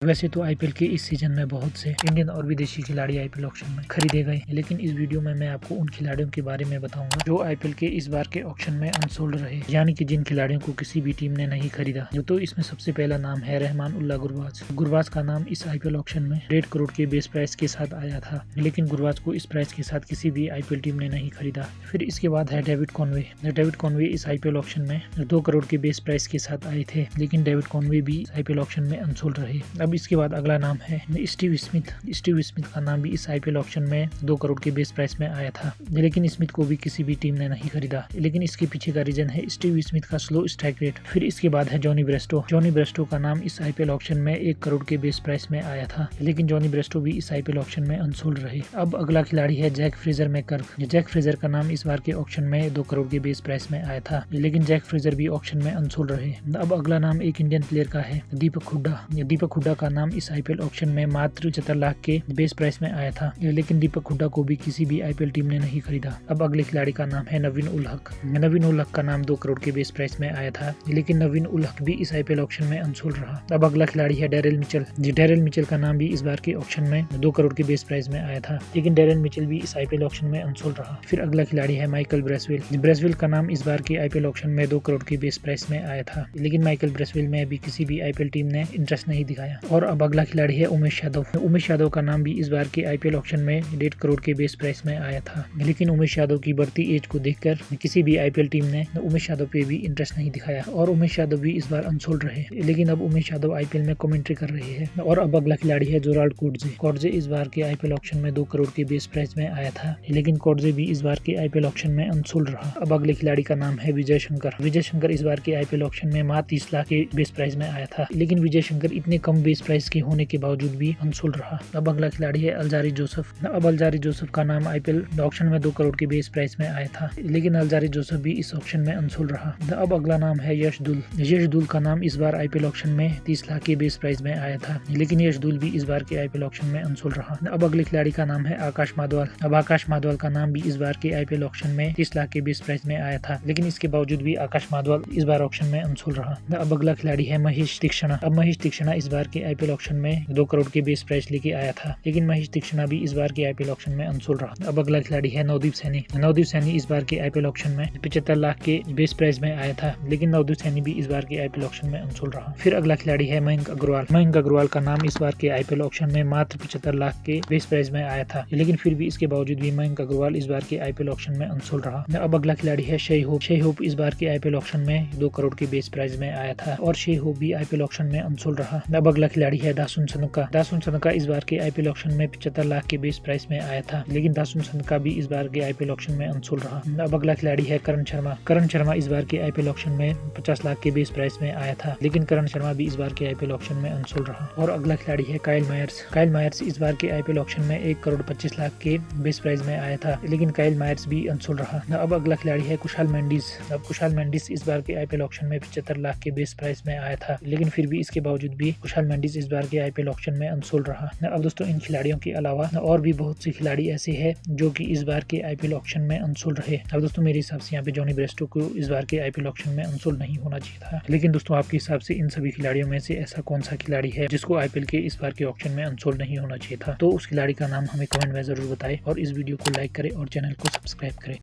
वैसे तो आईपीएल के इस सीजन में बहुत से इंडियन और विदेशी खिलाड़ी आईपीएल ऑक्शन में खरीदे गए, लेकिन इस वीडियो में मैं आपको उन खिलाड़ियों के बारे में बताऊंगा जो आईपीएल के इस बार के ऑक्शन में अनसोल्ड रहे, यानी कि जिन खिलाड़ियों को किसी भी टीम ने नहीं खरीदा। तो इसमें सबसे पहला नाम है रहमान उल्लाह गुरबाज। गुरबाज का नाम इस आईपीएल ऑक्शन में 1.5 करोड़ के बेस प्राइस के साथ आया था, लेकिन गुरबाज को इस प्राइस के साथ किसी भी आईपीएल टीम ने नहीं खरीदा। फिर इसके बाद है डेविड कॉनवे। डेविड कॉनवे इस आईपीएल ऑक्शन में 2 करोड़ के बेस प्राइस के साथ आए थे, लेकिन डेविड कॉनवे भी आईपीएल ऑक्शन में अनसोल्ड रहे। अब इसके बाद अगला नाम है स्टीव स्मिथ। स्टीव स्मिथ का नाम भी इस आईपीएल ऑक्शन में 2 करोड़ के बेस प्राइस में आया था, लेकिन स्मिथ को भी किसी भी टीम ने नहीं खरीदा। लेकिन इसके पीछे का रीजन है स्टीव स्मिथ का स्लो स्ट्राइक रेट। फिर इसके बाद है जॉनी ब्रेस्टो। जॉनी ब्रेस्टो का नाम इस आईपीएल ऑक्शन में 1 करोड़ के बेस प्राइस में आया था, लेकिन जॉनी ब्रेस्टो भी इस आईपीएल ऑक्शन में अनसोल्ड रहे। अब अगला खिलाड़ी है जैक फ्रेजर मैककर्क। जैक फ्रेजर का नाम इस बार के ऑक्शन में 2 करोड़ के बेस प्राइस में आया था, लेकिन जैक फ्रेजर भी ऑक्शन में अनसोल्ड रहे। अब अगला नाम एक इंडियन प्लेयर का है, दीपक हुड्डा। दीपक हुड्डा का नाम इस आईपीएल ऑक्शन में मात्र 75 लाख के बेस प्राइस में आया था, लेकिन दीपक हुड्डा को भी किसी भी आईपीएल टीम ने नहीं खरीदा। अब अगले खिलाड़ी का नाम है नवीन उल हक। नवीन उल हक का नाम 2 करोड़ के बेस प्राइस में आया था, लेकिन नवीन उल हक भी इस आईपीएल ऑक्शन में अनसोल्ड रहा। अब अगला खिलाड़ी है डेरिल मिचेल। डेरिल मिचेल का नाम भी इस बार के ऑक्शन में 2 करोड़ के बेस प्राइस में आया था, लेकिन डेरिल मिचेल भी इस आईपीएल ऑक्शन में अनसोल्ड रहा। फिर अगला खिलाड़ी है माइकल ब्रेसवेल। ब्रेसवेल का नाम इस बार के आईपीएल ऑक्शन में 2 करोड़ के बेस प्राइस में आया था, लेकिन माइकल ब्रेसवेल में अभी किसी भी आईपीएल टीम ने इंटरेस्ट नहीं दिखाया। और अब अगला खिलाड़ी है उमेश यादव। उमेश यादव का नाम भी इस बार के आईपीएल ऑक्शन में 1.5 करोड़ के बेस प्राइस में आया था, लेकिन उमेश यादव की बढ़ती एज को देखकर किसी भी आईपीएल टीम ने उमेश यादव पे भी इंटरेस्ट नहीं दिखाया, और उमेश यादव भी इस बार अनसोल्ड रहे। लेकिन अब उमेश यादव आईपीएल में कमेंट्री कर रहे हैं। और अब अगला खिलाड़ी है जोराल्ड कोटजे। कोटजे इस बार के आईपीएल ऑक्शन में 2 करोड़ के बेस प्राइस में आया था, लेकिन कोटजे भी इस बार के आईपीएल ऑक्शन में अनसोल्ड रहा। अब अगले खिलाड़ी का नाम है विजय शंकर। विजय शंकर इस बार के आईपीएल ऑक्शन में मात्र 30 लाख के बेस प्राइस में आया था, लेकिन विजय शंकर इतने कम बेस प्राइस के होने के बावजूद भी अनसोल्ड रहा। अब अगला खिलाड़ी है अलजारी जोसेफ। अब अलजारी जोसेफ का नाम आईपीएल ऑक्शन में 2 करोड़ के बेस प्राइस में आया था, लेकिन अलजारी जोसेफ भी इस ऑक्शन में अनसोल्ड रहा। अब अगला नाम है यश दुल। यश दुल का नाम इस बार आईपीएल ऑक्शन में 30 लाख के बेस प्राइस में आया था, लेकिन यश दुल भी इस बार के आईपीएल ऑक्शन में अनसोल्ड रहा। अब अगले खिलाड़ी का नाम है आकाश माधवाल। अब आकाश माधवाल का नाम भी इस बार के आईपीएल ऑक्शन में 30 लाख के बेस प्राइस में आया था, लेकिन इसके बावजूद भी आकाश माधवाल इस बार ऑक्शन में अनसोल्ड रहा। अब अगला खिलाड़ी है महेश तीक्ष्णा। अब महेश तीक्ष्णा इस बार के आईपीएल ऑक्शन में 2 करोड़ के बेस प्राइस लेके आया था, लेकिन महेश तीक्ष्णा भी इस बार के आईपीएल ऑक्शन में अनसोल्ड रहा। अब अगला खिलाड़ी है नवदीप सैनी। नवदीप सैनी इस बार के आईपीएल ऑक्शन में 75 लाख के बेस प्राइस में आया था, लेकिन नवदीप सैनी भी इस बार के आईपीएल ऑक्शन में अनसोल्ड रहा। फिर अगला खिलाड़ी है मयंक अग्रवाल। मयंक अग्रवाल का नाम इस बार के आईपीएल ऑक्शन में मात्र 75 लाख के बेस प्राइस में आया था, लेकिन फिर भी इसके बावजूद भी मयंक अग्रवाल इस बार के आईपीएल ऑक्शन में अनसोल्ड रहा। अब अगला खिलाड़ी है शे होप। शे होप इस बार के आईपीएल ऑक्शन में 2 करोड़ के बेस प्राइस में आया था, और शे होप भी आईपीएल ऑक्शन में अनसोल्ड रहा। अब अगला खिलाड़ी है दासुन सनोका। दासुन सनोका इस बार के आईपीएल ऑक्शन में 75 लाख के बेस प्राइस में आया था, लेकिन दासुन सनोका भी इस बार के आईपीएल ऑक्शन में अनसोल्ड रहा। अब अगला खिलाड़ी है करण शर्मा। करण शर्मा इस बार के आईपीएल ऑक्शन में 50 लाख के बेस प्राइस में आया था, लेकिन करण शर्मा भी इस बार के आईपीएल ऑक्शन में अनसोल्ड रहा। और अगला खिलाड़ी है काइल मायर्स। काइल मायर्स इस बार के आईपीएल ऑक्शन में 1 करोड़ 25 लाख के बेस प्राइस में आया था, लेकिन काइल मायर्स भी अनसोल्ड रहा। अब अगला खिलाड़ी है कुशाल मेंडिस। अब कुशाल मेंडिस इस बार के आईपीएल ऑक्शन में 75 लाख के बेस प्राइस में आया था, लेकिन फिर भी इसके बावजूद भी कुशाल मेंडिस इस बार के आईपीएल ऑक्शन में अनसोल्ड रहा। अब दोस्तों, इन खिलाड़ियों के अलावा और भी बहुत से खिलाड़ी ऐसे हैं जो कि इस बार के आईपीएल ऑक्शन में अनसोल्ड रहे। अब दोस्तों, मेरे हिसाब से यहाँ पे जॉनी ब्रेस्टो को इस बार के आईपीएल ऑक्शन में अनसोल्ड नहीं होना चाहिए था, लेकिन दोस्तों, आपके हिसाब से इन सभी खिलाड़ियों में से ऐसा कौन सा खिलाड़ी है जिसको आईपीएल के इस बार के ऑक्शन में अनसोल्ड नहीं होना चाहिए था? तो उस खिलाड़ी का नाम हमें कमेंट में जरूर बताएं, और इस वीडियो को लाइक करें और चैनल को सब्सक्राइब करें।